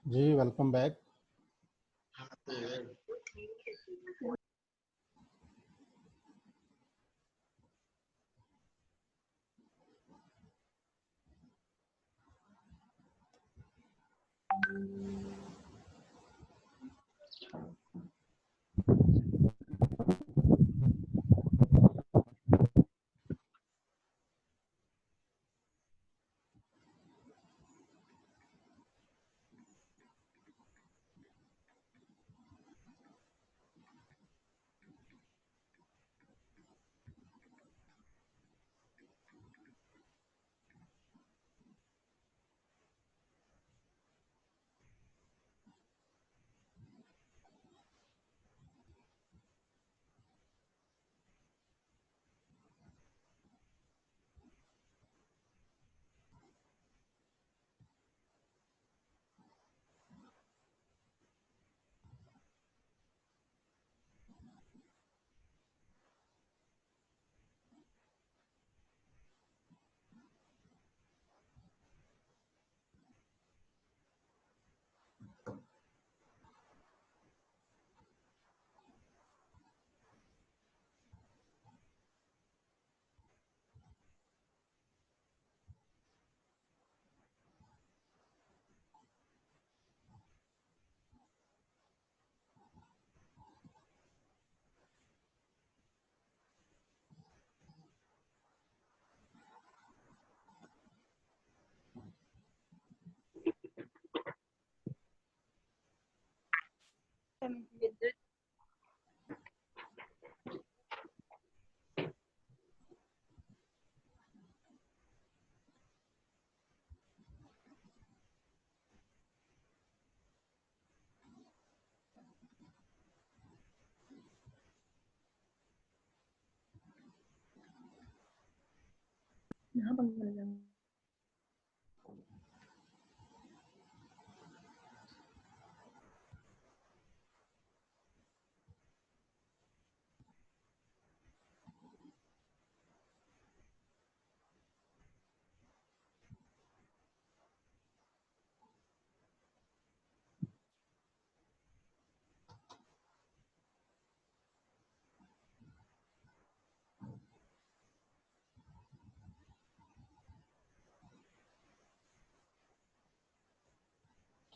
जी welcome back.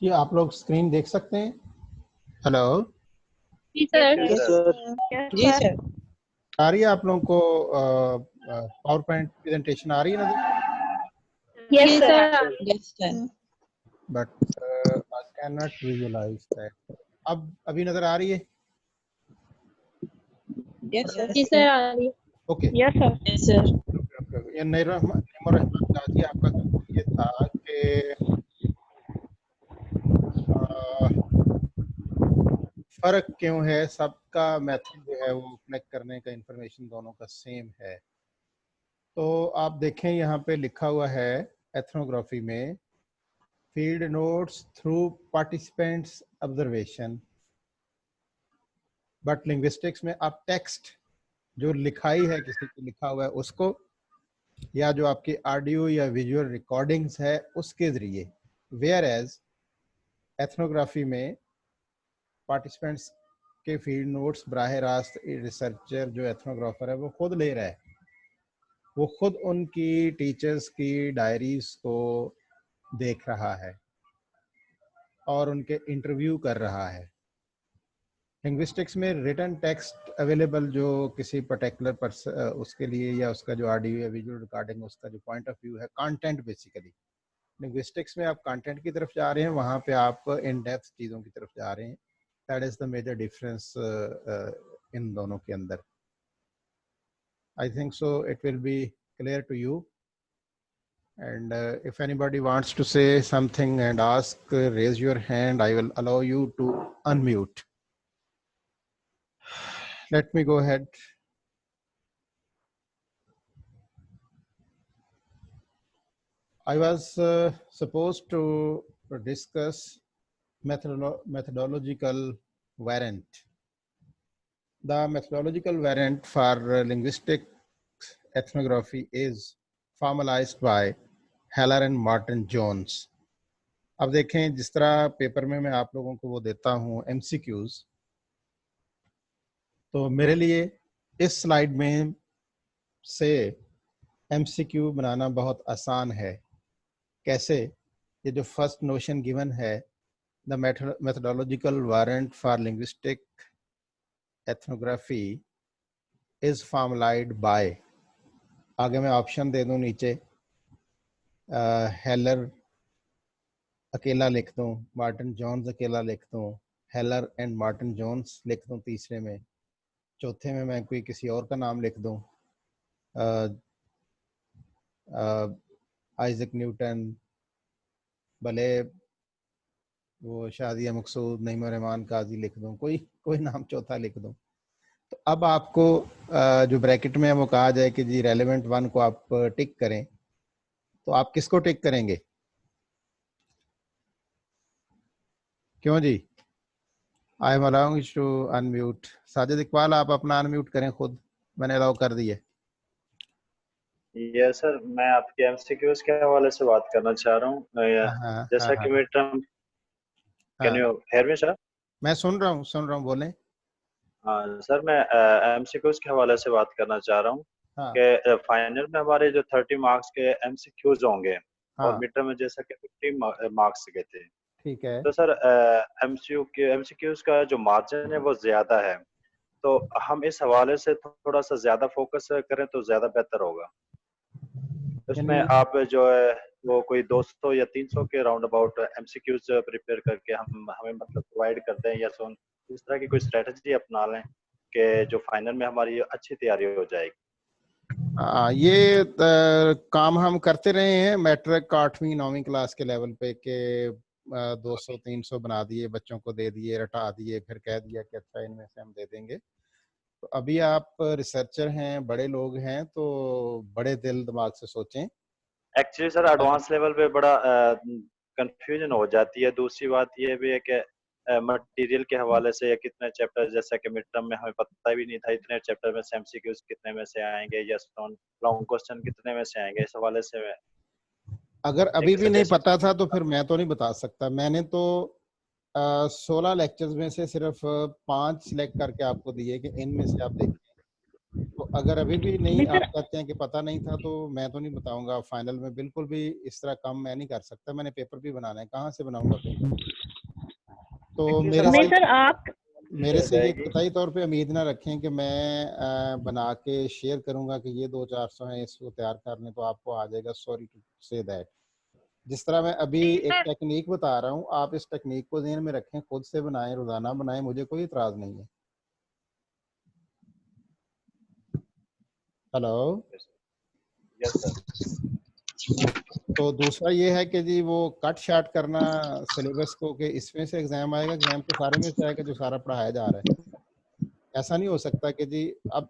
जी आप लोग screen देख सकते हैं? हेलो जी सर। जी सर। आ रही है आप लोगों को पावर पॉइंट प्रेजेंटेशन आ रही है नजर? Yes sir. Yes sir. But I can not visualize that. अब अभी नजर आ रही है? Yes sir. जी सर आ रही है। Okay yes sir. Yes sir. ये नईमुर रहमान गाजी आपका सवाल ये था कि फर्क क्यों है, सबका मेथड जो है वो कनेक्ट करने का इंफॉर्मेशन दोनों का सेम है। तो आप देखें यहाँ पे लिखा हुआ है एथनोग्राफी में field notes through participants observation, but linguistics में आप टेक्स्ट जो लिखाई है किसी को लिखा हुआ है उसको, या जो आपकी ऑडियो या विजुअल रिकॉर्डिंग्स है उसके जरिए, वेयर एज एथनोग्राफी में पार्टिसिपेंट्स के फील्ड नोट्स बराह रास्त रिसर्चर जो एथनोग्राफर है वो खुद ले रहा है, वो खुद उनकी टीचर्स की डायरीज को देख रहा है और उनके इंटरव्यू कर रहा है। लिंग्विस्टिक्स में रिटन टेक्स्ट अवेलेबल जो किसी पर्टिकुलर पर्सन उसके लिए, या उसका जो ऑडियो या विजुअल रिकॉर्डिंग उसका जो पॉइंट ऑफ व्यू है, कंटेंट बेसिकली। लिंग्विस्टिक्स में आप कंटेंट की तरफ जा रहे हैं, वहाँ पे आप इन डेप्थ चीज़ों की तरफ जा रहे हैं। That is the major difference in दोनों के अंदर। I think so it will be clear to you, and if anybody wants to say something and ask, raise your hand. I will allow you to unmute. Let me go ahead. I was supposed to discuss methodological variant. The methodological variant for linguistic ethnography is formalized by Heller and Martin Jones. अब देखें, जिस तरह paper में मैं आप लोगों को वो देता हूँ MCQs, तो मेरे लिए इस स्लाइड में से MCQ बनाना बहुत आसान है। कैसे? ये जो फर्स्ट नोशन गिवन है, the methodological warrant for linguistic ethnography is formulated by, आगे मैं ऑप्शन दे दूं नीचे, हेलर अकेला लिख दूं, मार्टिन जोन्स अकेला लिख दूं, हेलर एंड मार्टिन जोन्स लिख दूं तीसरे में, चौथे में मैं कोई किसी और का नाम लिख दूं, आइजक न्यूटन, भले वो शादिया मकसूद, नईम रहमान काजी लिख दूं, कोई कोई नाम चौथा लिख दूं। तो अब आपको जो ब्रैकेट में है वो कहा जाए कि जी रेलेवेंट वन को आप टिक करें, तो आप किसको टिक करेंगे? क्यों जी? I am allowing to unmute. Sajid Iqbal, आप अपना अनम्यूट करें खुद, मैंने अलाउ कर दिया। ये सर, मैं आपके एमसीक्यूज के हवाले से बात करना चाह रहा हूँ। हाँ जैसा कि मिड टर्म, कैन हाँ, यू हेयर मी सर? मैं सुन रहा हूँ, बोलें। हाँ सर, मैं एमसीक्यूज के हवाले से बात करना चाह रहा हूँ हाँ कि फाइनल में हमारे जो 30 मार्क्स के एमसीक्यूज होंगे और हाँ, मिड टर्म में जैसा कि 50 मार्क्स के थे, ठीक है। तो सर एमसीक्यूज का जो मार्जिन है वो ज्यादा है, तो हम इस हवाले से थोड़ा सा ज्यादा फोकस करें तो ज्यादा बेहतर होगा। उसमें यानी आप जो है वो कोई 200 या 300 के राउंड अबाउट एमसीक्यूज प्रिपेयर करके हमें मतलब प्रोवाइड कर दें, या सो इस तरह की कोई स्ट्रेटजी अपना लें कि जो फाइनल में हमारी अच्छी तैयारी हो जाएगी। ये काम हम करते रहे हैं मैट्रिक 8वीं 9वीं क्लास के लेवल पे के 200-300 बना दिए, बच्चों को दे दिए, रटा दिए, फिर कह दिया कि अच्छा इनमें से हम दे देंगे। तो अभी आप रिसर्चर हैं, बड़े लोग हैं, तो बड़े दिल दिमाग से सोचें। एक्चुअली सर एडवांस लेवल पे बड़ा कंफ्यूजन हो जाती है। दूसरी बात ये भी है कि मटेरियल के हवाले से या कितने चैप्टर, जैसा कि मिड टर्म में हमें पता भी नहीं था इतने चैप्टर में से एमसीक्यूज कितने में से आएंगे या लॉन्ग क्वेश्चन कितने में से आएंगे, इस हवाले से अगर अभी एक भी नहीं सजेशन। पता था तो फिर मैं तो नहीं बता सकता। मैंने तो 16 लेक्चर्स में से सिर्फ 5 सिलेक्ट करके आपको दिए कि इनमें से आप देखें। तो अगर अभी भी नहीं, आप कहते हैं कि पता नहीं था, तो मैं तो नहीं बताऊंगा फाइनल में। बिल्कुल भी इस तरह काम मैं नहीं कर सकता। मैंने पेपर भी बनाना है, कहाँ से बनाऊंगा पेपर? तो मेरे से ये कतई तौर पे उम्मीद ना रखें कि मैं बना के शेयर करूंगा कि ये 200-400 हैं, इसको तैयार कर लें तो आपको आ जाएगा। Sorry to say that. जिस तरह मैं अभी एक टेक्निक बता रहा हूँ, आप इस टेक्निक को ध्यान में रखें, खुद से बनाएं, रोजाना बनाएं, मुझे कोई इतराज नहीं है। हेलो। Yes sir. तो दूसरा ये है कि जी वो कट शार्ट करना सिलेबस को, कि इसमें से एग्जाम आएगा, एग्जाम तो सारे में से आएगा जो सारा पढ़ाया जा रहा है। ऐसा नहीं हो सकता कि जी, अब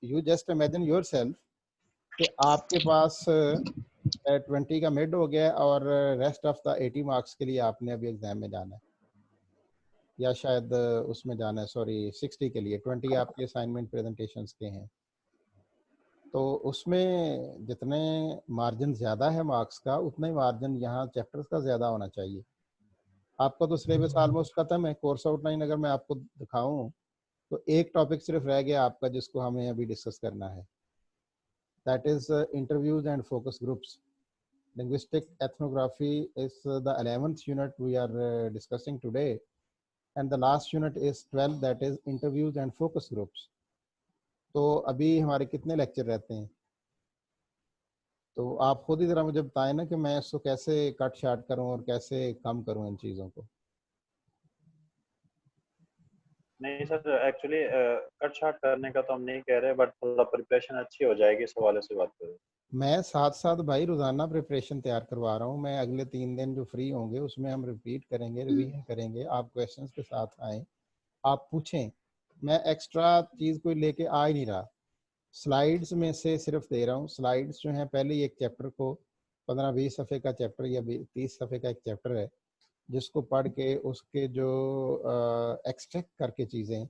you just imagine your self कि आपके पास 20 का मिड हो गया और रेस्ट ऑफ द 80 मार्क्स के लिए आपने अभी एग्जाम में जाना है, या शायद उसमें जाना है, सॉरी 60 के लिए 20 आपके असाइनमेंट प्रेजेंटेशंस के हैं। तो उसमें जितने मार्जिन ज़्यादा है मार्क्स का, उतना ही मार्जिन यहाँ चैप्टर्स का ज़्यादा होना चाहिए। आपका तो सिलेबस ऑलमोस्ट खत्म है। कोर्स आउटलाइन अगर मैं आपको दिखाऊं तो एक टॉपिक सिर्फ रह गया आपका, जिसको हमें अभी डिस्कस करना है। That is interviews and focus groups. Linguistic ethnography is the 11th unit we are discussing today, and the last unit is 12, that is interviews and focus groups. तो अभी हमारे कितने लेक्चर रहते हैं? तो आप खुद ही जरा मुझे बताएं ना कि मैं इसको कैसे कट शार्ट करूं और कैसे कम करूं इन चीज़ों को। नहीं सर, एक्चुअली कट शार्ट करने का तो हम नहीं कह रहे, बट थोड़ा प्रिपरेशन अच्छी हो जाएगी, इस हवाले से बात करें। मैं साथ साथ भाई रोजाना प्रिपरेशन तैयार करवा रहा हूँ। मैं अगले 3 दिन जो फ्री होंगे उसमें हम रिपीट करेंगे, रिवीजन करेंगे। आप क्वेश्चंस के साथ आए, आप पूछें। मैं एक्स्ट्रा चीज़ कोई लेके आ ही नहीं रहा। स्लाइड्स में से सिर्फ दे रहा हूँ। स्लाइड्स जो हैं, पहले ही एक चैप्टर को 15-20 सफ़े का चैप्टर या 30 सफ़े का एक चैप्टर है, जिसको पढ़ के उसके जो एक्सट्रैक्ट करके चीज़ें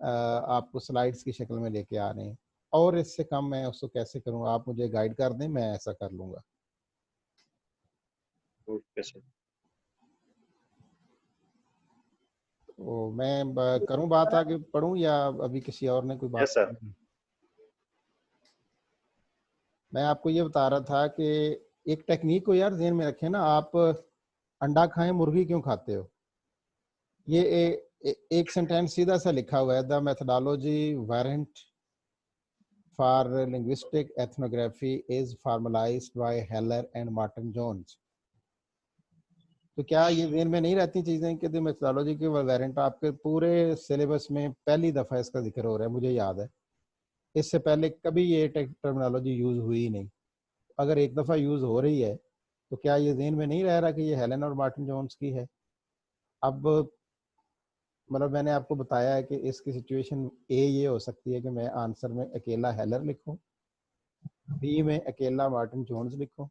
आपको स्लाइड्स की शक्ल में लेके आ रहे हैं। और इससे कम मैं उसको कैसे करूँ, आप मुझे गाइड कर दें, मैं ऐसा कर लूँगा। Okay sir. मैं करूं बात आगे पढ़ूं या अभी किसी और ने कोई बात यस सर। करनी है? मैं आपको ये बता रहा था कि एक टेक्निक को यार ध्यान में रखें ना, आप अंडा खाएं मुर्गी क्यों खाते हो, ये एक सेंटेंस सीधा सा लिखा हुआ है, the methodology warrant for linguistic ethnography is formalised by Heller and Martin Jones. तो क्या ये ध्यान में नहीं रहती चीजें कि द मेथोडोलॉजी के वारंट, आपके पूरे सिलेबस में पहली दफा इसका जिक्र हो रहा है, मुझे याद है, इससे पहले कभी ये टर्मिनोलॉजी यूज हुई नहीं। अगर एक दफा यूज हो रही है तो क्या ये ज़हन में नहीं रह रहा कि ये हेलन और मार्टिन जोन्स की है? अब मतलब मैंने आपको बताया है कि इसकी सिचुएशन ए ये हो सकती है कि मैं आंसर में अकेला हेलर लिखूं, बी में अकेला मार्टिन जोन्स लिखूं,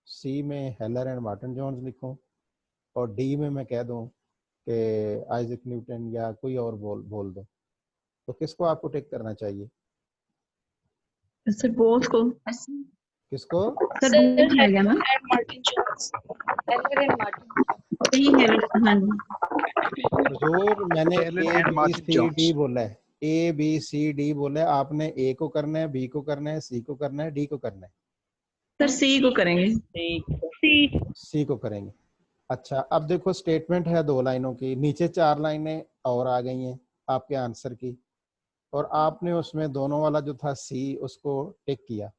सी में हेलर एंड मार्टिन जोन्स लिखूं, और डी में मैं कह दूं कि आइजैक न्यूटन या कोई और बोल दूं। तो किसको आपको टिक करना चाहिए? सर बोथ को। किसको? सर बोथ रहेगा ना? Martin Jones, Heller and Martin. सही है। हाँ जी। हुजूर मैंने Helen A and B Martin C Jones. D बोला है, ए बी सी डी बोला है, आपने ए को करना है, बी को करना है, सी को करना है, डी को करना है? सर सी को करेंगे। सी को करेंगे। अच्छा अब देखो स्टेटमेंट है 2 लाइनों की, नीचे 4 लाइनें और आ गई हैं आपके आंसर की, और आपने उसमें दोनों वाला जो था सी उसको टिक किया।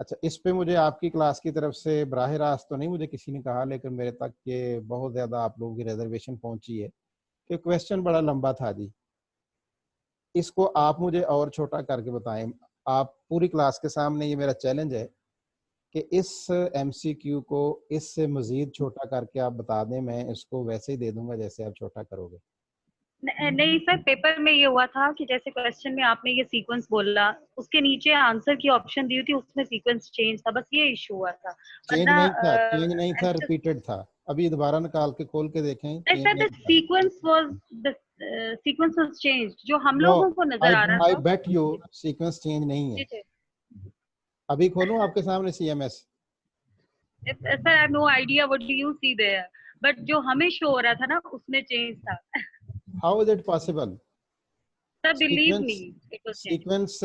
अच्छा इस पे मुझे आपकी क्लास की तरफ से बराह रास्त तो नहीं मुझे किसी ने कहा, लेकिन मेरे तक ये बहुत ज़्यादा आप लोगों की रिजर्वेशन पहुंची है कि क्वेश्चन बड़ा लंबा था जी, इसको आप मुझे और छोटा करके बताएं। आप पूरी क्लास के सामने, ये मेरा चैलेंज है कि इस एमसीक्यू को इससे मजीद छोटा करके आप बता दें, मैं इसको वैसे ही दे दूंगा जैसे आप छोटा करोगे। नहीं सर, पेपर में ये हुआ था कि जैसे क्वेश्चन में आपने ये सीक्वेंस बोला, उसके नीचे आंसर की ऑप्शन दी हुई थी, उसमें सीक्वेंस चेंज था, बस ये इशू हुआ था। चेंज वरना नहीं था, चेंज नहीं था, रिपीटेड था। अभी दोबारा निकाल के खोल के देखें, चेंज सर द नहीं था। Sequence was the sequence was change, जो हम नो, लोगों को नजर आ रहा आई था। बेट यू सीक्वेंस चेंज नहीं है। जी जी अभी खोलूं आपके सामने CMS? Sir, I have no idea what do you see there, but जो हमें शो हो रहा था ना उसमें चेंज था। How is it possible? Sir believe me, sequence it was change. Sequence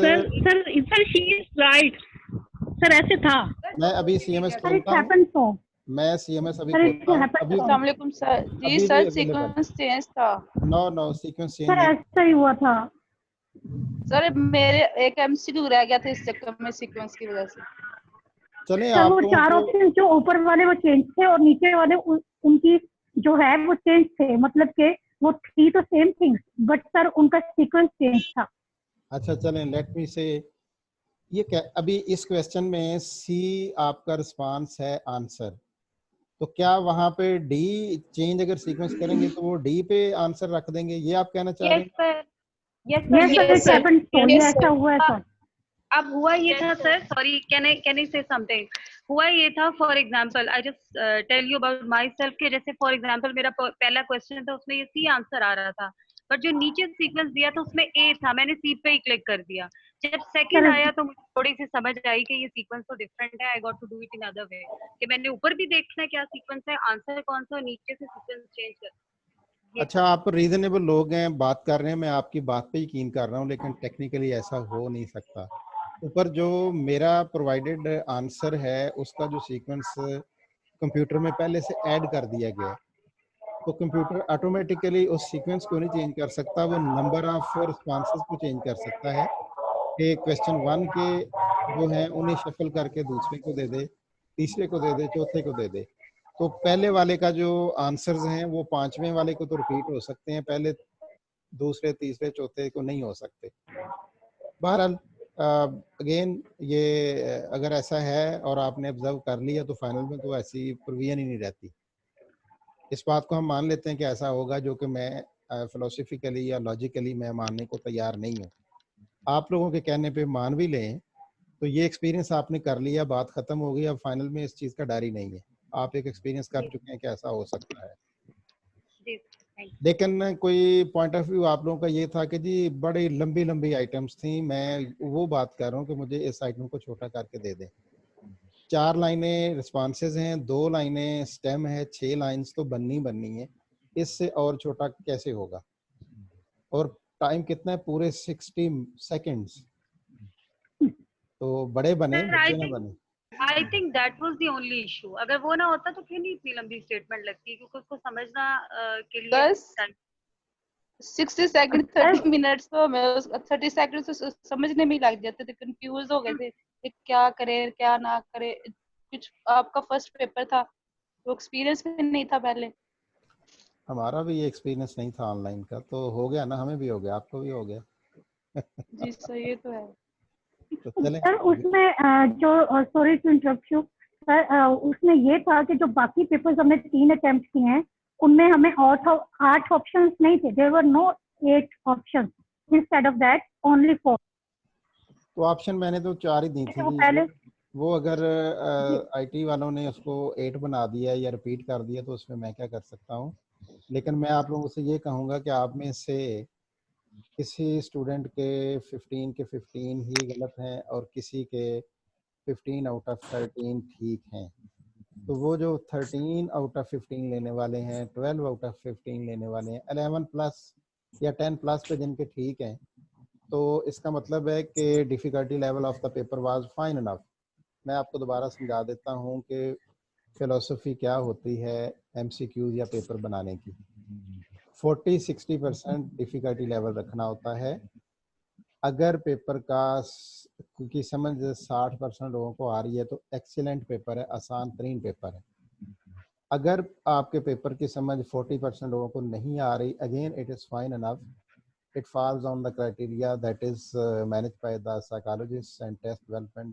sir she is right. Sir ऐसे था। मैं अभी सीएमएस सर इट खोलता हूं, हैपेंस सो। मैं सीएमएस अभी सर इट खोलता हूं, हैपेंस अभी सो। अस्सलाम वालेकुम सर जी। अभी सर भी अवेलेबल। सीक्वेंस चेंज था। No no sequence change sir नहीं। ऐसा ही हुआ था। सर मेरे एक एमसीक्यू रह गया था इस चक्कर में सीक्वेंस की वजह से। चलें सर आप वो लोगों 4 को, ऑप्शन जो ऊपर वाले वो चेंज थे और नीचे वाले उनकी जो है वो चेंज थे, मतलब के वो थी तो सेम थिंग, बट सर उनका सीक्वेंस चेंज था। अच्छा चलें लेट मी से, ये क्या अभी इस क्वेश्चन में सी आपका रिस्पांस है आंसर, तो क्या वहां पे डी चेंज अगर सीक्वेंस करेंगे तो वो डी पे आंसर रख देंगे, ये आप कहना चाह रहे यस हैं? Sir, yes yes sir it happens so, ये ऐसा हुआ है सर। अब हुआ ये था सर, सॉरी कैन आई से समथिंग। हुआ ये था, for example I just tell you about myself के जैसे फॉर एग्जांपल मेरा पहला क्वेश्चन था, उसमें ये सी आंसर आ रहा था, बट जो नीचे सीक्वेंस दिया था उसमें ए था, मैंने सी पे ही क्लिक कर दिया। जब सेकंड सर आया तो मुझे थोड़ी सी समझ आई कि ये सीक्वेंस तो डिफरेंट है, I got to do it in other way, कि मैंने ऊपर भी देखना है क्या सीक्वेंस है, आंसर कौन सा, नीचे से सीक्वेंस चेंज कर। अच्छा आप रीजनेबल लोग हैं, बात कर रहे हैं, मैं आपकी बात पे यकीन कर रहा हूँ, लेकिन टेक्निकली ऐसा हो नहीं सकता। ऊपर जो मेरा प्रोवाइडेड आंसर है उसका जो सीक्वेंस कंप्यूटर में पहले से ऐड कर दिया गया है, तो कंप्यूटर ऑटोमेटिकली उस सीक्वेंस को नहीं चेंज कर सकता, वो नंबर ऑफ रिस्पांसेस को चेंज कर सकता है कि क्वेश्चन 1 के जो हैं उन्हें शफल करके दूसरे को दे दे, तीसरे को दे दे, चौथे को दे दे। तो पहले वाले का जो आंसर्स हैं वो 5वें वाले को तो रिपीट हो सकते हैं, पहले दूसरे तीसरे चौथे को नहीं हो सकते। बहरहाल अगेन ये अगर ऐसा है और आपने ऑब्जर्व कर लिया तो फाइनल में तो ऐसी प्रोविजन ही नहीं रहती। इस बात को हम मान लेते हैं कि ऐसा होगा, जो कि मैं फिलोसफिकली या लॉजिकली मैं मानने को तैयार नहीं हूँ। आप लोगों के कहने पे मान भी लें तो ये एक्सपीरियंस आपने कर लिया, बात खत्म हो गई, अब फाइनल में इस चीज़ का डर ही नहीं है, आप एक एक्सपीरियंस कर चुके हैं कि ऐसा हो सकता है। जी थैंक यू। लेकिन कोई पॉइंट ऑफ व्यू आप लोगों का ये था कि जी बड़ी लंबी लंबी आइटम्स थी, मैं वो बात कर रहा हूँ कि मुझे इस आइटम को छोटा करके दे दें। 4 लाइनें रिस्पॉन्सेज हैं, 2 लाइनें स्टेम है, 6 लाइंस तो बननी है। इससे और छोटा कैसे होगा, और टाइम कितना है, पूरे 60 सेकंड्स। तो बड़े बने, Sir, बच्चे ना बने। I think that was the only issue. अगर वो ना होता तो क्यों नहीं इतनी लंबी स्टेटमेंट लगती, क्योंकि उसको समझना के लिए बस time 60 सेकंड 30 मिनट्स तो हमें 30 सेकंड तो समझने में ही लग जाते थे, कंफ्यूज हो गए थे कि क्या करे क्या ना करे। कुछ आपका फर्स्ट पेपर था, तो एक्सपीरियंस भी नहीं था पहले। हमारा भी ये एक्सपीरियंस नहीं था ऑनलाइन का, तो हो गया ना, हमें भी हो गया, आपको भी हो गया। जी सर, ये तो है। तो चलें सर उसमें जो sorry to interrupt you sir, उसमें ये था कि जो बाकी पेपर्स हमने 3 अटेम्प्ट किए हैं उनमें हमें 8 ऑप्शंस नहीं थे, there were no 8 options, instead of that only 4। तो ऑप्शन मैंने तो 4 ही दी थी। वो पहले वो अगर आईटी वालों ने उसको 8 बना दिया या रिपीट कर दिया तो उसमें मैं क्या कर सकता हूँ। लेकिन मैं आप लोगों से ये कहूँगा कि आप में से किसी स्टूडेंट के 15 के 15 ही गलत हैं और किसी के 15 आउट ऑफ 13 ठीक हैं। तो वो जो 13 आउट ऑफ 15 लेने वाले हैं, 12 आउट ऑफ 15 लेने वाले हैं, 11 प्लस या 10 प्लस पे जिनके ठीक हैं, तो इसका मतलब है कि difficulty level of the paper was fine enough. मैं आपको दोबारा समझा देता हूँ कि फ़िलॉसफी क्या होती है एमसीक्यूज़ या पेपर बनाने की। 40-60% डिफ़िकल्टी लेवल रखना होता है। अगर पेपर की समझ 60% लोगों को आ रही है तो एक्सीलेंट पेपर है, आसान तरीन पेपर है। अगर आपके पेपर की समझ 40% लोगों को नहीं आ रही, again it is fine enough, it falls on the criteria that is managed by the psychologists and test development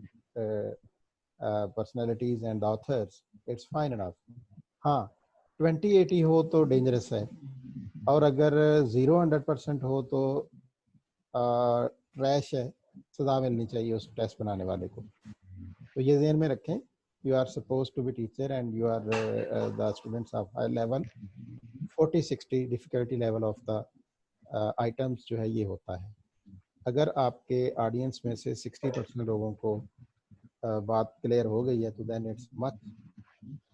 personalities and authors. It's fine enough. हाँ 2080 हो तो डेंजरस है, और अगर 0-100% हो तो ट्रैश है, सजा मिलनी चाहिए उस टेस्ट बनाने वाले को। तो ये ध्यान में रखें, you are suppose to be teacher and you are the students of high level. 40-60 difficulty level of the items जो है ये होता है। अगर आपके ऑडियंस में से 60% लोगों को बात क्लियर हो गई है तो देन इट्स मच,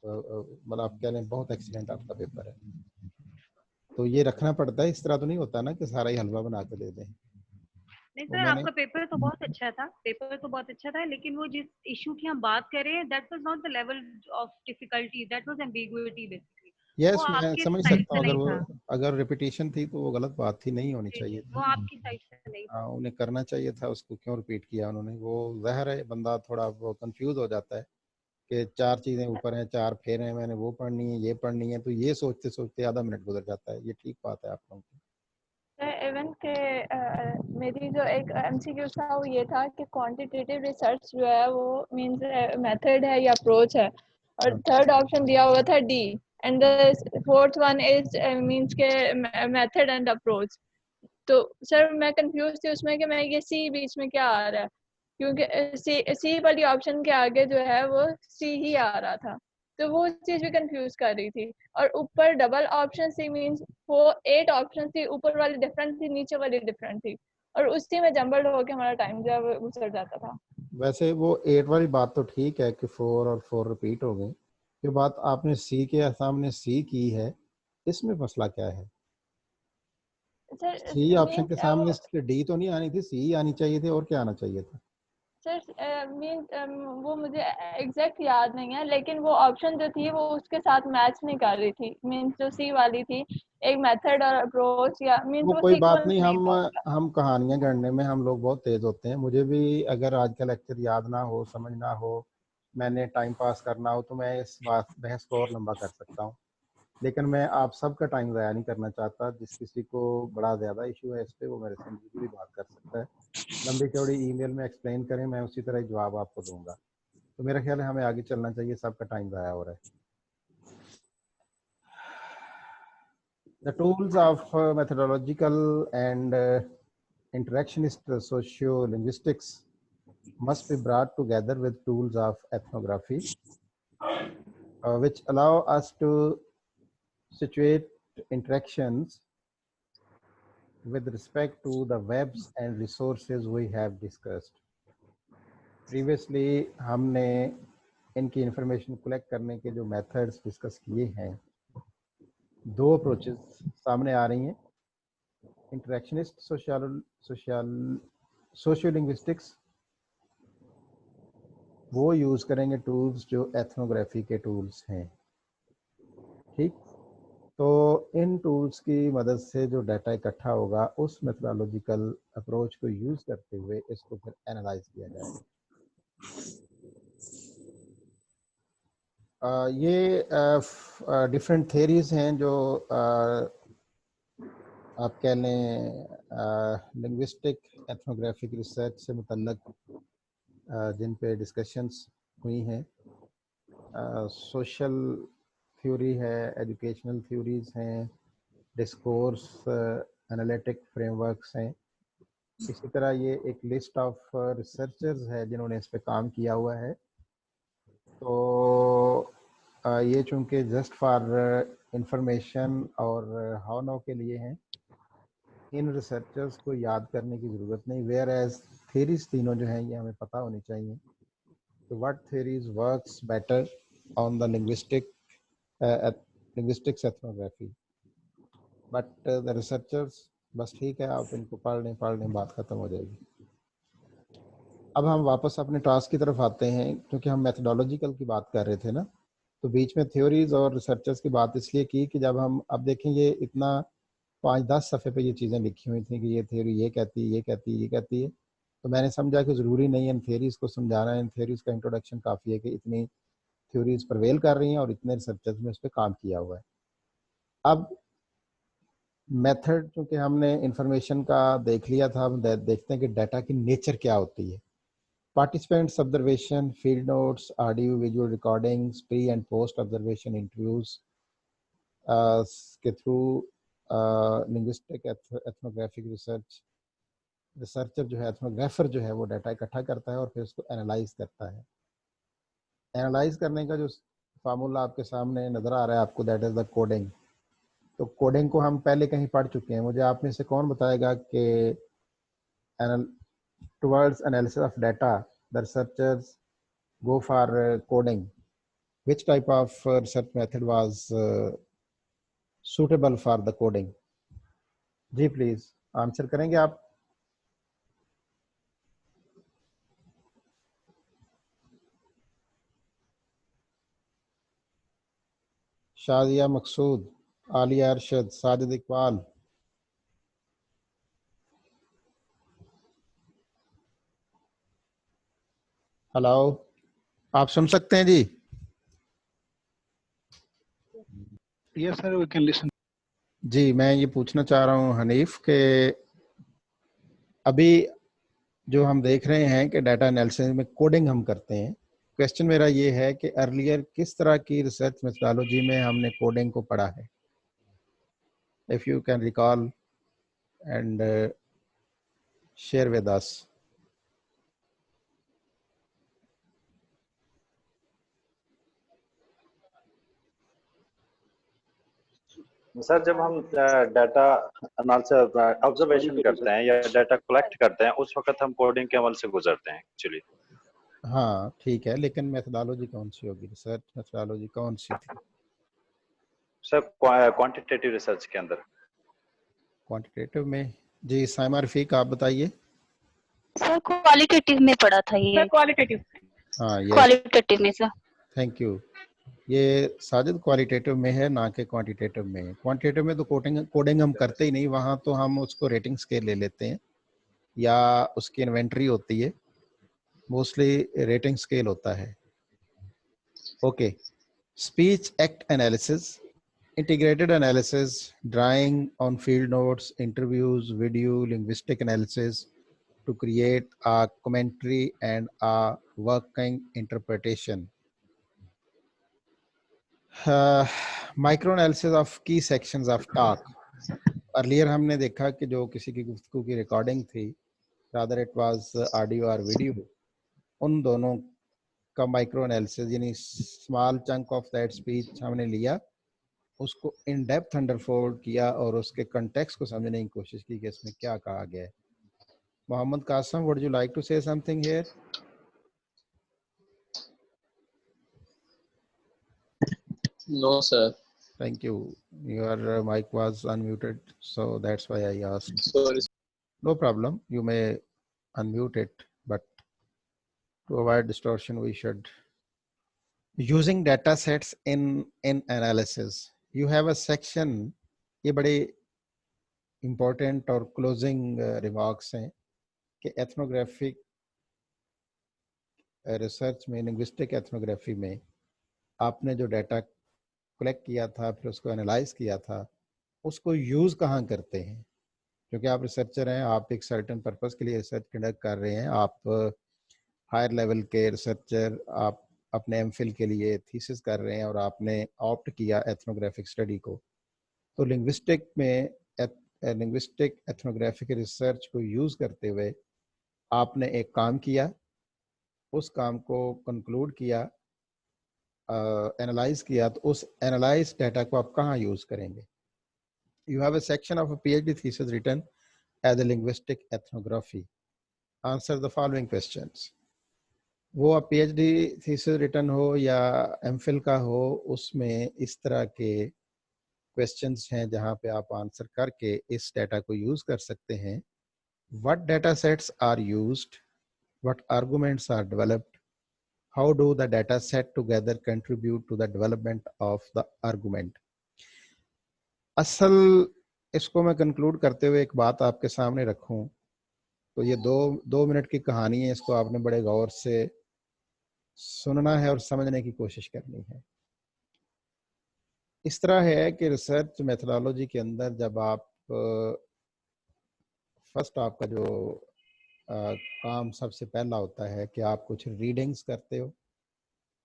मतलब आप कह लें बहुत एक्सीलेंट आपका पेपर है। तो ये रखना पड़ता है, इस तरह तो नहीं होता ना कि सारा ही हलवा बना के दे दें। नहीं सर, आपका पेपर तो बहुत अच्छा था, पेपर तो बहुत अच्छा था, लेकिन वो जिस इशू की हम बात कर रहे हैं that was not the level of difficulty, that was ambiguity basically. Yes, वो मैं आपके समझ साइड सकता से हूँ, नहीं था। अगर रिपीटेशन थी तो वो गलत बात थी, नहीं होनी चाहिए वो थी। आपकी साइड से नहीं था। उन्हें करना चाहिए था, उसको क्यों रिपीट किया उन्होंने। वो ज़हर है, बंदा थोड़ा वो कंफ्यूज हो जाता है कि 4 चीज़ें ऊपर हैं, 4 फेर हैं, मैंने वो पढ़नी है, ये पढ़नी है, तो ये सोचते सोचते आधा मिनट गुजर जाता है। ये ठीक बात है आप लोगों की। इवन के मेरी जो एक एमसीक्यू था वो ये था कि क्वांटिटेटिव रिसर्च जो है वो मींस मेथड है या अप्रोच है, और थर्ड ऑप्शन दिया हुआ था D, and the fourth one is means के मेथड एंड अप्रोच। तो सर मैं कंफ्यूज थी उसमें कि मैं ये सी बीच में क्या आ रहा है, क्योंकि सी वाली ऑप्शन के आगे जो है वो सी ही आ रहा था, तो वो चीज भी कंफ्यूज कर रही थी। और ऊपर डबल ऑप्शन सी मींस वो 8 ऑप्शन थी, ऊपर वाली डिफरेंट थी, नीचे वाली डिफरेंट थी, और उसी में जंबल्ड होके हमारा टाइम जो है वो गुजर जाता था। वैसे वो 8 वाली बात तो ठीक है कि 4 और 4 रिपीट हो गई। ये बात आपने सी के सामने सी की है, इसमें मसला क्या है? सर सी ऑप्शन के सामने डी तो नहीं आनी थी, सी आनी चाहिए थी, और क्या आना चाहिए था? सर मीन वो मुझे एग्जैक्ट याद नहीं है, लेकिन वो ऑप्शन जो थी वो उसके साथ मैच नहीं कर रही थी, मीन्स जो सी वाली थी एक मेथड और अप्रोच या मीन्स वो वो कोई बात सीक्वेंस नहीं, नहीं था उसका। हम कहानियां गढ़ने में हम लोग बहुत तेज होते हैं। मुझे भी अगर आज का लेक्चर याद ना हो, समझ ना हो, मैंने टाइम पास करना हो, तो मैं इस बात बहस को और लंबा कर सकता हूँ। लेकिन मैं आप सबका टाइम ज़ाया नहीं करना चाहता। जिस किसी को बड़ा ज़्यादा इशू है इस पर, वो मेरे से इंडिविजुअली बात कर सकता है। लंबी चौड़ी ईमेल में एक्सप्लेन करें, मैं उसी तरह जवाब आपको दूंगा। तो मेरा ख्याल है हमें आगे चलना चाहिए, सबका टाइम ज़ाया हो रहा है। The tools of methodological and interactionist sociolinguistics must be brought together with tools of ethnography, which allow us to situate interactions with respect to the webs and resources we have discussed. Previously, हमने इनकी information collect करने के जो methods discuss किए हैं, दो approaches सामने आ रही हैं, इंटरेक्शनिस्ट सोशियो लिंग्विस्टिक्स, वो यूज़ करेंगे टूल्स जो एथनोग्राफी के टूल्स हैं। ठीक, तो इन टूल्स की मदद से जो डाटा इकट्ठा होगा उस मेथोडोलॉजिकल अप्रोच को यूज़ करते हुए इसको फिर एनालाइज किया जाएगा। ये डिफरेंट थेरीज हैं जो आप कह लें लिंग्विस्टिक एथनोग्राफिक रिसर्च से मुतल्लक जिन पे डिस्कशंस हुई हैं। सोशल थ्योरी है, एजुकेशनल थ्योरीज हैं, डिस्कोर्स एनालिटिक फ्रेमवर्क्स हैं। इसी तरह ये एक लिस्ट ऑफ रिसर्चर्स है जिन्होंने इस पे काम किया हुआ है। तो ये चूँकि जस्ट फॉर इंफॉर्मेशन और हाउ नाउ के लिए हैं, इन रिसर्चर्स को याद करने की ज़रूरत नहीं। वेयर एज थेरीज तीनों जो हैं ये हमें पता होनी चाहिए। तो what theories works better on the linguistics ethnography, but the researchers, बस ठीक है, आप इनको पढ़ लें बात ख़त्म हो जाएगी। अब हम वापस अपने टास्क की तरफ आते हैं, क्योंकि हम मेथोडोलॉजिकल की बात कर रहे थे ना, तो बीच में थ्योरीज और रिसर्चर्स की बात इसलिए की कि जब हम अब देखें ये इतना 5-10 सफ़े पे ये चीज़ें लिखी हुई थी कि ये थ्योरी ये कहती है, ये कहती है, ये कहती है, तो मैंने समझा कि ज़रूरी नहीं है इन थ्योरीज को समझाना। इन थ्योरीज का इंट्रोडक्शन काफ़ी है कि इतनी थ्योरीज प्रवेल कर रही हैं और इतने रिसर्चर्स ने उस पर काम किया हुआ है। अब मेथड, चूँकि हमने इंफॉर्मेशन का देख लिया था, हम देखते हैं कि डाटा की नेचर क्या होती है। Participants observation, field notes, audio visual recordings, pre and post observation interviews के थ्रू लिंग्विस्टिक एथनोग्राफिक रिसर्चर जो है, एथनोग्राफर जो है, वो डाटा इकट्ठा करता है और फिर उसको एनालाइज करता है। एनालाइज करने का जो फार्मूला आपके सामने नज़र आ रहा है आपको, दैट इज़ द कोडिंग। तो कोडिंग को हम पहले कहीं पढ़ चुके हैं। मुझे आप में से कौन बताएगा कि towards analysis of data the researchers go for coding? Which type of research method was suitable for the coding? जी प्लीज आंसर करेंगे आप। शादिया मकसूद, आलिया अरशद, साजिद इकबाल। हेलो, आप सुन सकते हैं जी? Yes, sir, we can listen. जी, मैं ये पूछना चाह रहा हूँ हनीफ के अभी जो हम देख रहे हैं कि डाटा एनालिसिस में कोडिंग हम करते हैं, क्वेश्चन मेरा ये है कि अर्लियर किस तरह की रिसर्च मेथोडोलॉजी में हमने कोडिंग को पढ़ा है? If you can recall and share with us. Sir, जब हम डाटा एनालिसिस ऑब्जर्वेशन करते हैं या डाटा कलेक्ट करते हैं, उस वक्त हम कोडिंग के अमल से गुजरते हैं एक्चुअली। हाँ ठीक है, लेकिन मेथोडोलॉजी कौन सी होगी? रिसर्च मेथोडोलॉजी कौन सी थी? सर, क्वांटिटेटिव रिसर्च के अंदर। क्वांटिटेटिव में जी साइमा रफीक, आप बताइए। सर क्वालिटेटिव में पढ़ा था ये। क्वालिटेटिव। हाँ ये क्वालिटेटिव में सर। Thank you. ये साजिद क्वालिटेटिव में है, ना कि क्वांटिटेटिव में। क्वांटिटेटिव में तो कोडिंग हम करते ही नहीं, वहाँ तो हम उसको रेटिंग स्केल ले लेते हैं या उसकी इन्वेंट्री होती है, मोस्टली रेटिंग स्केल होता है। Okay, speech act analysis, integrated analysis, drawing on field notes, interviews, video, linguistic analysis to create a commentary and a working interpretation. Micro analysis of key sections of talk. Earlier हमने देखा कि जो किसी की गुफ्तगू की रिकॉर्डिंग थी, rather it was audio or video, उन दोनों का माइक्रो एनालिसिस यानी small chunk of that speech हमने लिया, उसको इन डेप्थ अंडरफोल्ड किया और उसके कंटेक्स्ट को समझने की कोशिश की कि इसमें क्या कहा गया है। Mohammed Qasim, would you like to say something here? No sir. Thank you. your mic was unmuted, so that's why I asked. Sorry. No problem, you may unmute it, but to avoid distortion, we should using data sets in analysis. You have a section, ये बड़े important और closing remarks हैं कि ethnographic research में, linguistic ethnography में आपने जो data collect किया था, फिर उसको analyze किया था, उसको use कहाँ करते हैं? क्योंकि आप रिसर्चर हैं, आप एक सर्टेन पर्पस के लिए रिसर्च कंडक्ट कर रहे हैं, आप हायर लेवल के रिसर्चर, आप अपने एमफिल के लिए थीसिस कर रहे हैं और आपने ऑप्ट किया एथनोग्राफिक स्टडी को, तो लिंग्विस्टिक में लिंग्विस्टिक एथनोग्राफिक रिसर्च को यूज़ करते हुए आपने एक काम किया, उस काम को कंक्लूड किया, एनालाइज किया, तो उस एनालाइज डाटा को आप कहाँ यूज़ करेंगे? You have a section of a PhD thesis written as a linguistic ethnography. Answer the following questions. वो आप PhD thesis written हो या MPhil का हो, उसमें इस तरह के questions हैं जहाँ पे आप आंसर करके इस डाटा को यूज कर सकते हैं. What data sets are used? What arguments are developed? How do the data set together contribute to the development of the argument? असल इसको मैं कंक्लूड करते हुए एक बात आपके सामने रखूं तो ये दो मिनट की कहानी है, इसको आपने बड़े गौर से सुनना है और समझने की कोशिश करनी है. इस तरह है कि रिसर्च मेथोडोलॉजी के अंदर जब आप फर्स्ट आपका जो काम सबसे पहला होता है कि आप कुछ रीडिंग्स करते हो,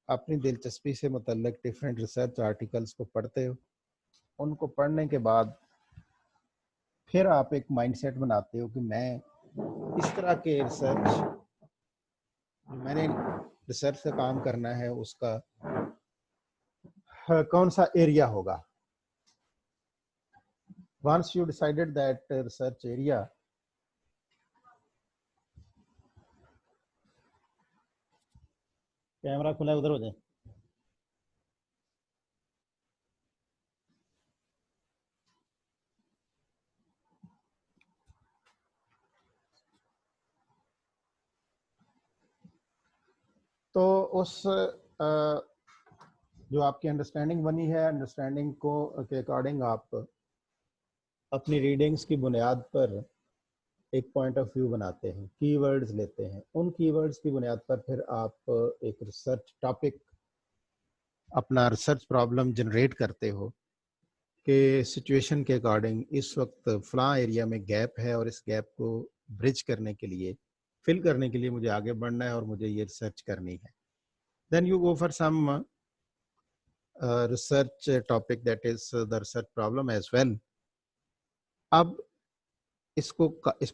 अपनी दिलचस्पी से मुतल्लिक डिफरेंट रिसर्च आर्टिकल्स को पढ़ते हो, उनको पढ़ने के बाद फिर आप एक माइंडसेट बनाते हो कि मैं इस तरह के मैंने रिसर्च का काम करना है, उसका कौन सा एरिया होगा. Once you decided that research area, camera खुला है, उधर हो जाए. तो उस जो आपकी अंडरस्टैंडिंग बनी है, अंडरस्टैंडिंग को के अकॉर्डिंग आप अपनी रीडिंग्स की बुनियाद पर एक पॉइंट ऑफ व्यू बनाते हैं, कीवर्ड्स लेते हैं, उन कीवर्ड्स की बुनियाद पर फिर आप एक रिसर्च टॉपिक, अपना रिसर्च प्रॉब्लम जनरेट करते हो कि सिचुएशन के अकॉर्डिंग इस वक्त फलां एरिया में गैप है और इस गैप को ब्रिज करने के लिए, फिल करने के लिए मुझे आगे बढ़ना है और मुझे ये रिसर्च करनी है. Then you go for some research topic, that is the research problem as well. अब इस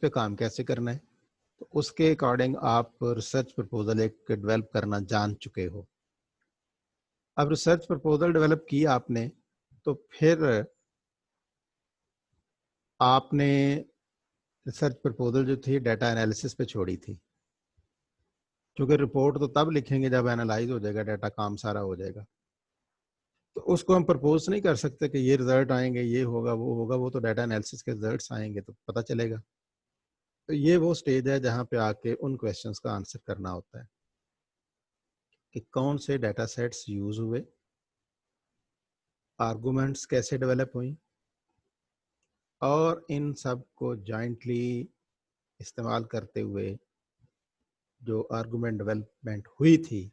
पे काम कैसे करना है, तो उसके अकॉर्डिंग आप रिसर्च प्रपोजल एक डेवलप करना जान चुके हो. अब रिसर्च प्रपोजल डेवलप की आपने, तो फिर आपने रिसर्च प्रपोजल जो थी डाटा एनालिसिस पे छोड़ी थी, क्योंकि रिपोर्ट तो तब लिखेंगे जब एनालाइज हो जाएगा डाटा, काम सारा हो जाएगा. तो उसको हम प्रपोज नहीं कर सकते कि ये रिजल्ट आएंगे, ये होगा, वो तो डाटा एनालिसिस के रिजल्ट्स आएंगे तो पता चलेगा. तो ये वो स्टेज है जहाँ पे आके उन क्वेश्चंस का आंसर करना होता है कि कौन से डाटा सेट्स यूज हुए, आर्गुमेंट्स कैसे डेवलप हुई, और इन सब को जॉइंटली इस्तेमाल करते हुए जो आर्गुमेंट डेवलपमेंट हुई थी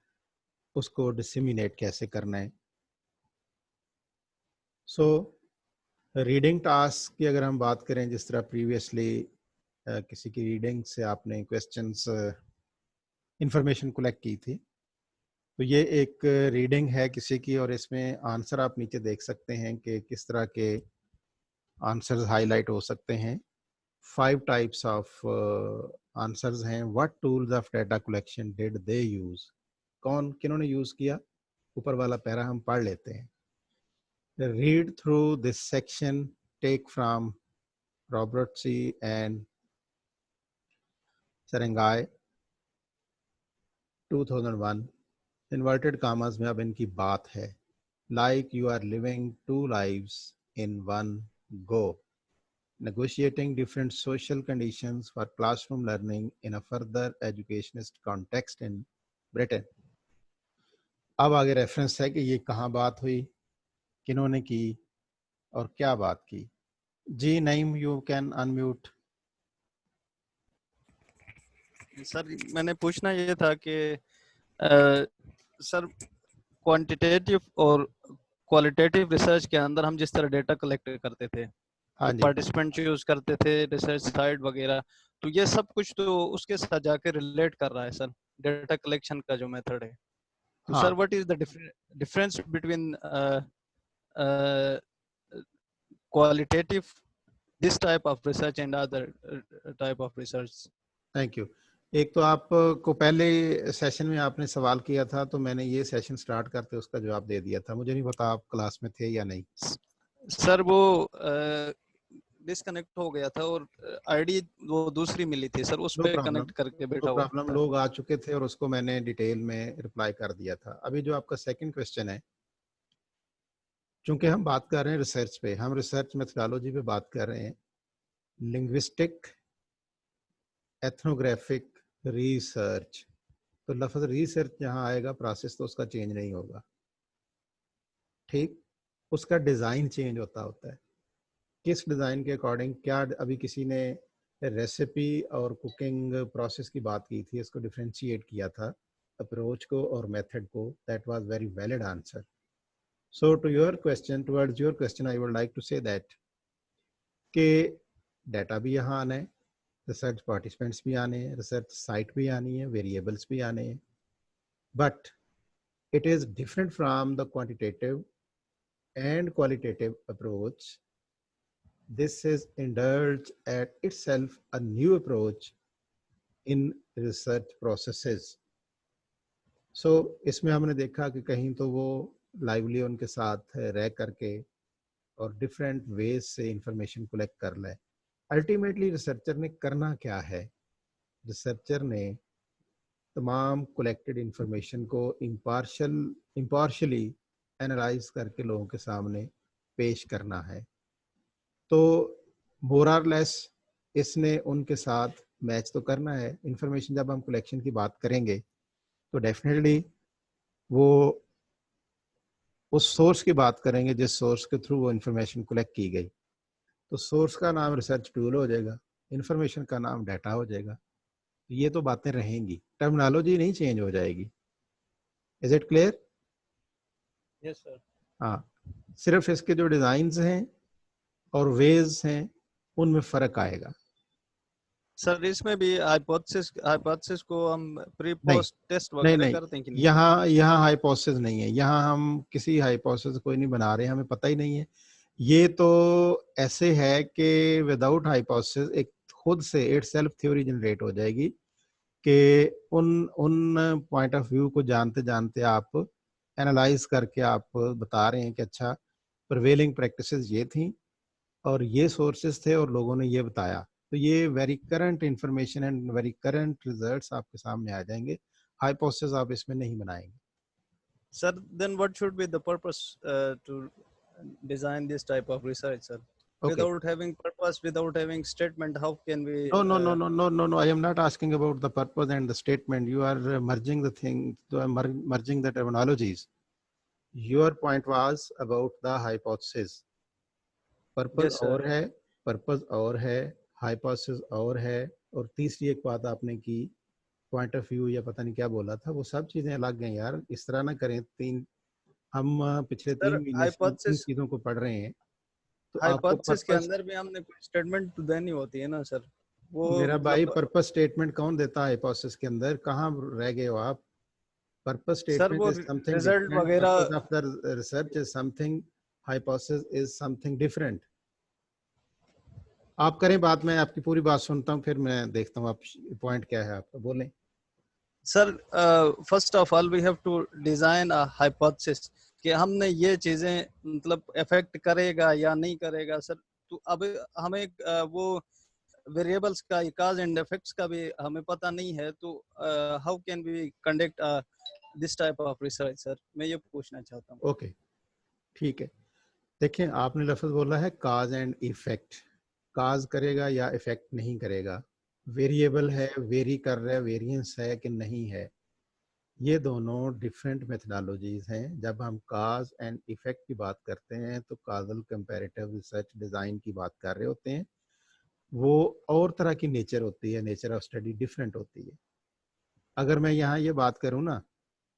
उसको डिसेमिनेट कैसे करना है. सो रीडिंग टास्क की अगर हम बात करें, जिस तरह प्रीवियसली किसी की रीडिंग से आपने क्वेश्चंस इंफॉर्मेशन कलेक्ट की थी, तो ये एक रीडिंग है किसी की, और इसमें आंसर आप नीचे देख सकते हैं कि किस तरह के आंसर्स हाईलाइट हो सकते हैं. 5 टाइप्स ऑफ आंसर्स हैं. What tools of data collection did they use, किन्होंने यूज किया, ऊपर वाला पैरा हम पढ़ लेते हैं. Read through this section, take from Robertsy and Sarangai 2001. Inverted commas में अब इनकी बात है. Like you are living 2 lives in one go, negotiating different social conditions for classroom learning in a further educationist context in Britain. अब आगे reference है कि ये कहाँ बात हुई, किन्होंने की और क्या बात की. जी Naeem, you can unmute. Sir मैंने पूछना ये था कि सर क्वांटिटेटिव और क्वालिटेटिव रिसर्च के अंदर हम जिस तरह डेटा कलेक्ट करते थे, हाँ जी, पार्टिसिपेंट चूज करते थे, रिसर्च साइट वगैरह, तो ये सब कुछ तो उसके साथ जाके रिलेट कर रहा है सर, डेटा कलेक्शन का जो मेथड है. तो हाँ. Sir what is the difference between qualitative this type of research and other type of research? Thank you. एक तो आपको पहले सेशन में आपने सवाल किया था, तो मैंने ये सेशन स्टार्ट करते उसका जवाब दे दिया था. मुझे नहीं पता आप क्लास में थे या नहीं. सर वो डिस्कनेक्ट हो गया था और आईडी वो दूसरी मिली थी सर, उस पे कनेक्ट करके बैठा हुआ प्रॉब्लम, लोग आ चुके थे और उसको मैंने डिटेल में रिप्लाई कर दिया था. अभी जो आपका सेकंड क्वेश्चन है, चूंकि हम बात कर रहे हैं रिसर्च पे, हम रिसर्च मेथोडोलॉजी पे बात कर रहे हैं, लिंग्विस्टिक एथनोग्राफिक रिसर्च, तो लफ्ज रिसर्च जहाँ आएगा प्रोसेस तो उसका चेंज नहीं होगा. ठीक, उसका डिज़ाइन चेंज होता है. किस डिज़ाइन के अकॉर्डिंग, क्या अभी किसी ने रेसिपी और कुकिंग प्रोसेस की बात की थी, इसको डिफ्रेंशिएट किया था अप्रोच को और मेथड को. That was very valid answer. So to your question, towards your question, I would like to say that कि डाटा भी यहाँ आना है, रिसर्च पार्टिसिपेंट्स भी आने हैं, रिसर्च साइट भी आनी है, वेरिएबल्स भी आने हैं, but it is different from the quantitative and qualitative approach. This is indulged at itself a new approach in research processes. So इसमें हमने देखा कि कहीं तो वो लाइवली उनके साथ रह करके और डिफरेंट वेज से इंफॉर्मेशन कलेक्ट कर ले. अल्टीमेटली रिसर्चर ने करना क्या है, रिसर्चर ने तमाम कलेक्टेड इंफॉर्मेशन को इम्पार्शली एनालाइज करके लोगों के सामने पेश करना है. तो मोर और लेस इसने उनके साथ मैच तो करना है. इंफॉर्मेशन जब हम कलेक्शन की बात करेंगे तो डेफिनेटली वो उस सोर्स की बात करेंगे जिस सोर्स के थ्रू वो इंफॉर्मेशन कलेक्ट की गई. तो सोर्स का नाम रिसर्च टूल हो जाएगा, इंफॉर्मेशन का नाम डाटा हो जाएगा. ये तो बातें रहेंगी, टर्मिनोलॉजी नहीं चेंज हो जाएगी. Is it clear? Yes sir. हाँ, सिर्फ इसके जो डिजाइन्स हैं और वेज हैं उनमें फर्क आएगा. सर इसमें भी हाइपोथेसिस को हम प्री पोस्ट टेस्ट वगैरह करते हैं कि नहीं? यहाँ हाइपोथेसिस नहीं है. यहाँ हम किसी हाइपोथेसिस कोई नहीं बना रहे, हमें पता ही नहीं है. ये तो ऐसे है कि विदाउट हाइपोथेसिस एक खुद से इट सेल्फ थ्योरी जनरेट हो जाएगी कि उन पॉइंट ऑफ व्यू को जानते जानते आप एनालाइज करके आप बता रहे हैं कि अच्छा प्रिवेलिंग प्रैक्टिसेस ये थी और ये सोर्सेज थे और लोगों ने ये बताया. तो ये very current information and very current results आपके सामने आ जाएंगे. हाइपोथेसिस आप इसमें नहीं बनाएंगे. Sir then what should be the purpose to design this type of research sir? Without having purpose, without having statement, how can we? No. I am not asking about the purpose and the statement. You are merging the things, merging the terminologies. Your point was about the hypothesis. Purpose और है, purpose और है, hypothesis और है, और तीसरी एक बात आपने की point of view या पता नहीं क्या बोला था, वो सब चीजें अलग हैं यार. इस तरह ना करें. हम पिछले 3 महीने से इन चीजों को पढ़ रहे हैं. हाइपोथेसिस के अंदर भी हमने कोई स्टेटमेंट तो देनी होती है ना सर? वो मेरा भाई पर्पस स्टेटमेंट कौन देता है हाइपोथेसिस के अंदर? कहाँ रह गए हो आप? Purpose statement is something result वगैरह of the research is something, hypothesis is something different. आप करें बात, मैं आपकी पूरी बात सुनता हूँ, फिर मैं देखता हूँ आप पॉइंट क्या है आपका. बोलें sir. First of all we have to design a hypothesis कि हमने ये चीजें मतलब इफेक्ट करेगा या नहीं करेगा सर. तो अब हमें वो वेरिएबल्स का कॉज एंड इफेक्ट्स का भी हमें पता नहीं है. तो how can we conduct this type of research sir? मैं ये पूछना चाहता हूँ. ओके, ठीक है. देखें, आपने लफ्ज बोला है काज एंड इफेक्ट। काज करेगा या इफेक्ट नहीं करेगा, वेरिएबल है, वेरी कर रहा है, वेरिएंस है कि नहीं है, ये दोनों डिफरेंट मेथडोलॉजीज हैं। जब हम काज एंड इफेक्ट की बात करते हैं तो काजल कंपैरेटिव रिसर्च डिज़ाइन की बात कर रहे होते हैं। वो और तरह की नेचर होती है, नेचर ऑफ स्टडी डिफरेंट होती है। अगर मैं यहाँ ये बात करूँ ना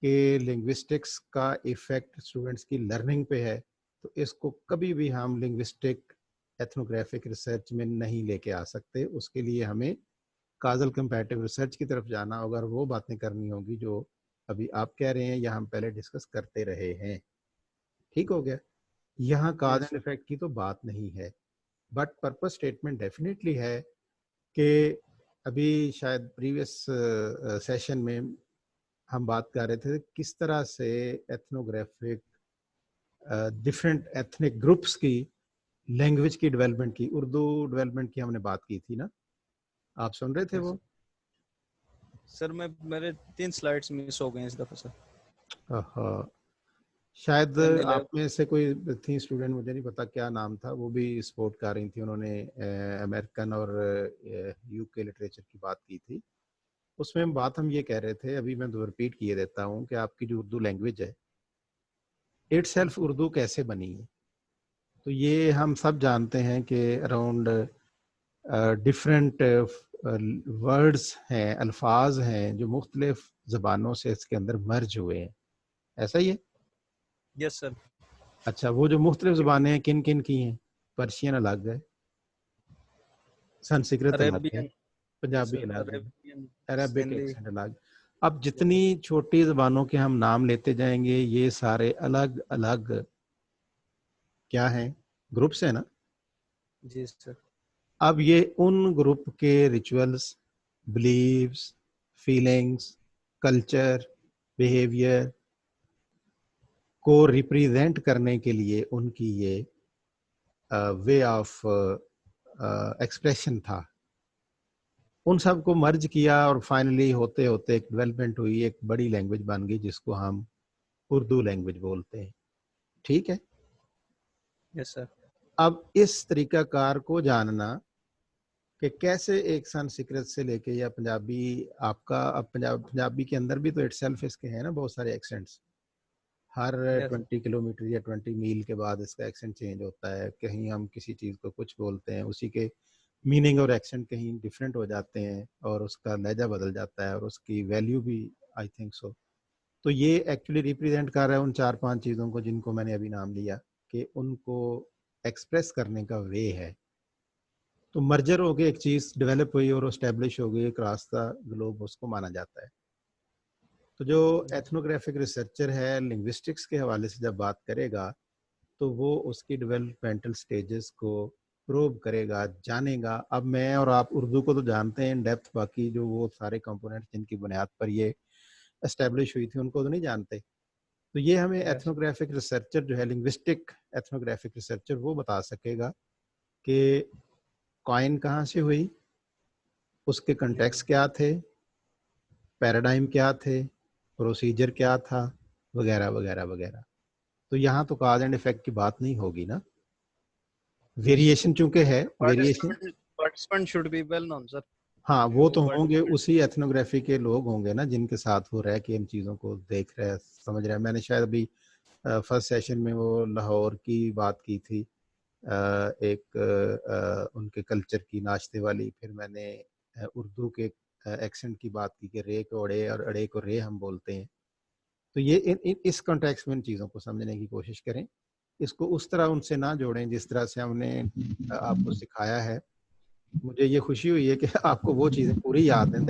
कि लिंग्विस्टिक्स का इफेक्ट स्टूडेंट्स की लर्निंग पे है, तो इसको कभी भी हम लिंग्विस्टिक एथनोग्राफिक रिसर्च में नहीं लेके आ सकते। उसके लिए हमें काजल कंपैरेटिव रिसर्च की तरफ जाना होगा और वो बातें करनी होगी जो अभी आप कह रहे हैं या हम पहले डिस्कस करते रहे हैं। ठीक हो गया? यहाँ काज एंड इफेक्ट की तो बात नहीं है, बट पर्पस स्टेटमेंट डेफिनेटली है कि अभी शायद प्रीवियस सेशन में हम बात कर रहे थे किस तरह से एथनोग्राफिक डिफरेंट एथनिक ग्रुप्स की लैंग्वेज की डेवलपमेंट की, उर्दू डेवलपमेंट की हमने बात की थी ना, आप सुन रहे थे वो? सर मेरे 3 स्लाइड्स मिस हो गए इस दफा सर। शायद आप में से कोई थी स्टूडेंट, मुझे नहीं पता क्या नाम था, वो भी सपोर्ट कर रही थी, उन्होंने अमेरिकन और यूके लिटरेचर की बात की थी। उसमें बात हम ये कह रहे थे, अभी मैं रिपीट किए देता हूँ कि आपकी जो उर्दू लैंग्वेज है इटसेल्फ उर्दू कैसे बनी है। तो ये हम सब जानते हैं कि अराउंड डिफरेंट वर्ड्स हैं, अल्फाज हैं जो मुख्तलिफ ज़बानों से इसके अंदर मर्ज हुए हैं, ऐसा ही है? Yes sir. अच्छा, वो जो मुख्तलिफ ज़बानें हैं किन किन की हैं? पर्शियन अलग है, संस्कृत अलग है, पंजाबी अलग है, अरबिक एक्सेंट अलग। अब जितनी छोटी ज़बानों के हम नाम लेते जाएंगे ये सारे अलग अलग क्या हैं? ग्रुप्स है ना? जी सर। अब ये उन ग्रुप के rituals, beliefs, feelings, culture, behaviour को रिप्रेजेंट करने के लिए उनकी ये वे ऑफ एक्सप्रेशन था, उन सब को मर्ज किया और फाइनली होते होते एक डेवलपमेंट हुई, एक बड़ी लैंग्वेज बन गई जिसको हम उर्दू लैंग्वेज बोलते हैं। ठीक है? Yes sir. अब इस तरीकाकार को जानना कि कैसे एक संस्कृत से लेके या पंजाबी, आपका अब पंजाबी के अंदर भी तो इटसेल्फ इसके हैं ना बहुत सारे एक्सेंट्स, हर 20 किलोमीटर या 20 मील के बाद इसका एक्सेंट चेंज होता है। कहीं हम किसी चीज़ को कुछ बोलते हैं, उसी के मीनिंग और एक्सेंट कहीं डिफरेंट हो जाते हैं और उसका लहजा बदल जाता है और उसकी वैल्यू भी, आई थिंक सो। तो ये एक्चुअली रिप्रेजेंट कर रहा है उन 4-5 चीज़ों को जिनको मैंने अभी नाम लिया कि उनको एक्सप्रेस करने का वे है। तो मर्जर हो गई, एक चीज़ डेवलप हुई और एस्टेब्लिश हो गई अक्रॉस द ग्लोब, उसको माना जाता है। तो जो एथनोग्राफिक रिसर्चर है लिंग्विस्टिक्स के हवाले से जब बात करेगा तो वो उसकी डेवलपमेंटल स्टेजेस को प्रूव करेगा, जानेगा। अब मैं और आप उर्दू को तो जानते हैं इन डेप्थ, बाकी जो वो सारे कंपोनेंट्स जिनकी बुनियाद पर ये एस्टेब्लिश हुई थी उनको तो नहीं जानते। तो ये हमें एथनोग्राफिक रिसर्चर जो है, लिंग्विस्टिक एथनोग्राफिक रिसर्चर, वो बता सकेगा कि कॉइन कहाँ से हुई, उसके कंटेक्स्ट क्या थे, पैराडाइम क्या थे, प्रोसीजर क्या था, वगैरह वगैरह वगैरह। तो यहाँ तो काज एंड इफेक्ट की बात नहीं होगी ना, वेरिएशन चूंकि है, variation participant should be well known sir. हाँ, वो तो होंगे, उसी एथनोग्राफी के लोग होंगे ना जिनके साथ वो रह के इन चीज़ों को देख रहे हैं, समझ रहे हैं। मैंने शायद अभी फर्स्ट सेशन में वो लाहौर की बात की थी, एक उनके कल्चर की नाश्ते वाली, फिर मैंने उर्दू के एक्सेंट की बात की कि रे को अड़े और अड़े को रे हम बोलते हैं। तो ये इस कॉन्टेक्स्ट में इन चीज़ों को समझने की कोशिश करें, इसको उस तरह उनसे ना जोड़ें जिस तरह से हमने आपको सिखाया है। मुझे ये खुशी हुई है कि आपको वो चीज़ें पूरी याद हैं।